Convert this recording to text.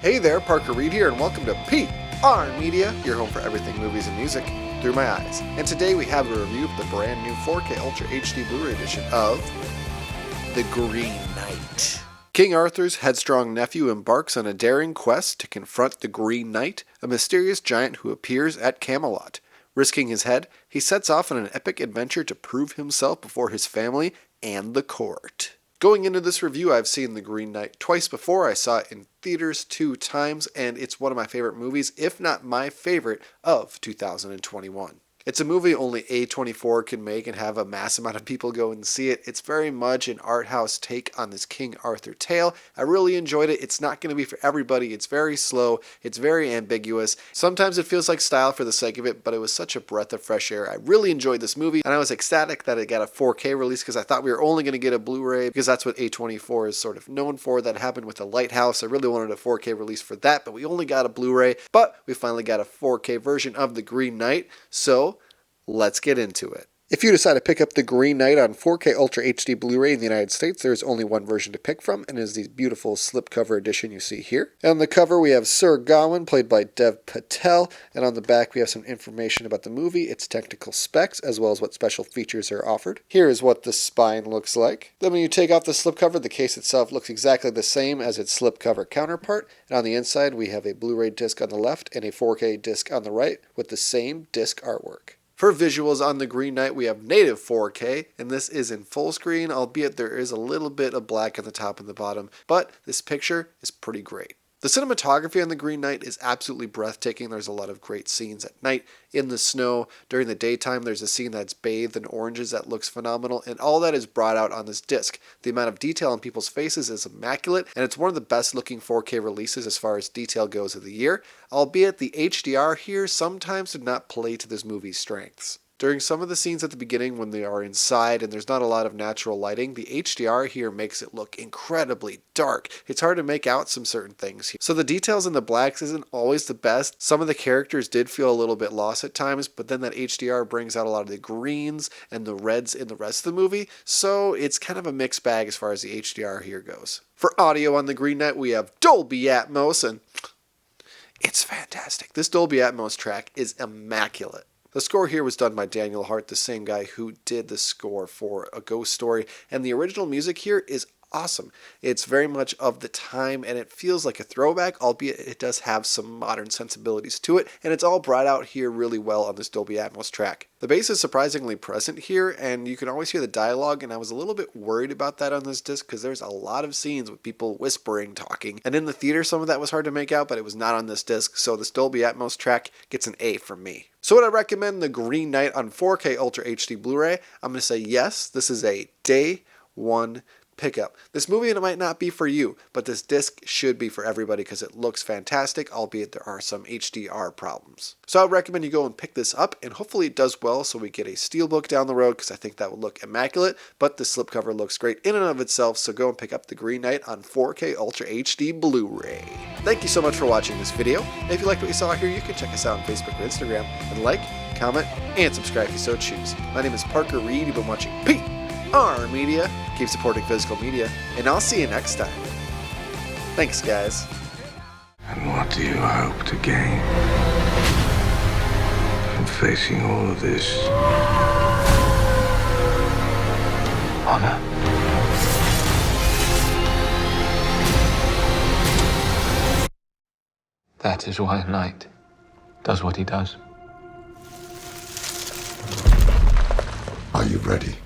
Hey there, Parker Reed here, and welcome to PR Media, your home for everything movies and music through my eyes. And today we have a review of the brand new 4K Ultra HD Blu-ray edition of The Green Knight. King Arthur's headstrong nephew embarks on a daring quest to confront the Green Knight, a mysterious giant who appears at Camelot. Risking his head, he sets off on an epic adventure to prove himself before his family and the court. Going into this review, I've seen The Green Knight twice before. I saw it in theaters 2 times, and it's one of my favorite movies, if not my favorite, of 2021. It's a movie only A24 can make and have a mass amount of people go and see it. It's very much an art house take on this King Arthur tale. I really enjoyed it. It's not going to be for everybody. It's very slow. It's very ambiguous. Sometimes it feels like style for the sake of it, but it was such a breath of fresh air. I really enjoyed this movie, and I was ecstatic that it got a 4K release because I thought we were only going to get a Blu-ray because that's what A24 is sort of known for. That happened with The Lighthouse. I really wanted a 4K release for that, but we only got a Blu-ray, but we finally got a 4K version of The Green Knight, so let's get into it. If you decide to pick up The Green Knight on 4K Ultra HD Blu-ray in the United States, there is only one version to pick from, and it is the beautiful slipcover edition you see here. And on the cover, we have Sir Gawain, played by Dev Patel, and on the back, we have some information about the movie, its technical specs, as well as what special features are offered. Here is what the spine looks like. Then when you take off the slipcover, the case itself looks exactly the same as its slipcover counterpart, and on the inside, we have a Blu-ray disc on the left and a 4K disc on the right with the same disc artwork. For visuals on The Green Knight, we have native 4K, and this is in full screen, albeit there is a little bit of black on the top and the bottom, but this picture is pretty great. The cinematography on The Green Knight is absolutely breathtaking. There's a lot of great scenes at night, in the snow. During the daytime, there's a scene that's bathed in oranges that looks phenomenal, and all that is brought out on this disc. The amount of detail on people's faces is immaculate, and it's one of the best looking 4K releases as far as detail goes of the year, albeit the HDR here sometimes did not play to this movie's strengths. During some of the scenes at the beginning when they are inside and there's not a lot of natural lighting, the HDR here makes it look incredibly dark. It's hard to make out some certain things here. So the details in the blacks isn't always the best. Some of the characters did feel a little bit lost at times, but then that HDR brings out a lot of the greens and the reds in the rest of the movie, so it's kind of a mixed bag as far as the HDR here goes. For audio on The Green Knight, we have Dolby Atmos, and it's fantastic. This Dolby Atmos track is immaculate. The score here was done by Daniel Hart, the same guy who did the score for A Ghost Story, and the original music here is awesome. It's very much of the time, and it feels like a throwback, albeit it does have some modern sensibilities to it, and it's all brought out here really well on this Dolby Atmos track. The bass is surprisingly present here, and you can always hear the dialogue, and I was a little bit worried about that on this disc because there's a lot of scenes with people whispering, talking, and in the theater some of that was hard to make out, but it was not on this disc, so this Dolby Atmos track gets an A from me. So would I recommend The Green Knight on 4K Ultra HD Blu-ray? I'm going to say yes, this is a day one pickup. This movie might not be for you, but this disc should be for everybody because it looks fantastic, albeit there are some HDR problems. So I would recommend you go and pick this up, and hopefully it does well so we get a steelbook down the road because I think that would look immaculate, but the slipcover looks great in and of itself, so go and pick up The Green Knight on 4K Ultra HD Blu-ray. Thank you so much for watching this video. If you liked what you saw here, you can check us out on Facebook or Instagram, and like, comment, and subscribe if you so choose. My name is Parker Reed. You've been watching PR Media. Keep supporting physical media, and I'll see you next time. Thanks, guys. And what do you hope to gain from facing all of this? Honor? That is why a knight does what he does. Are you ready?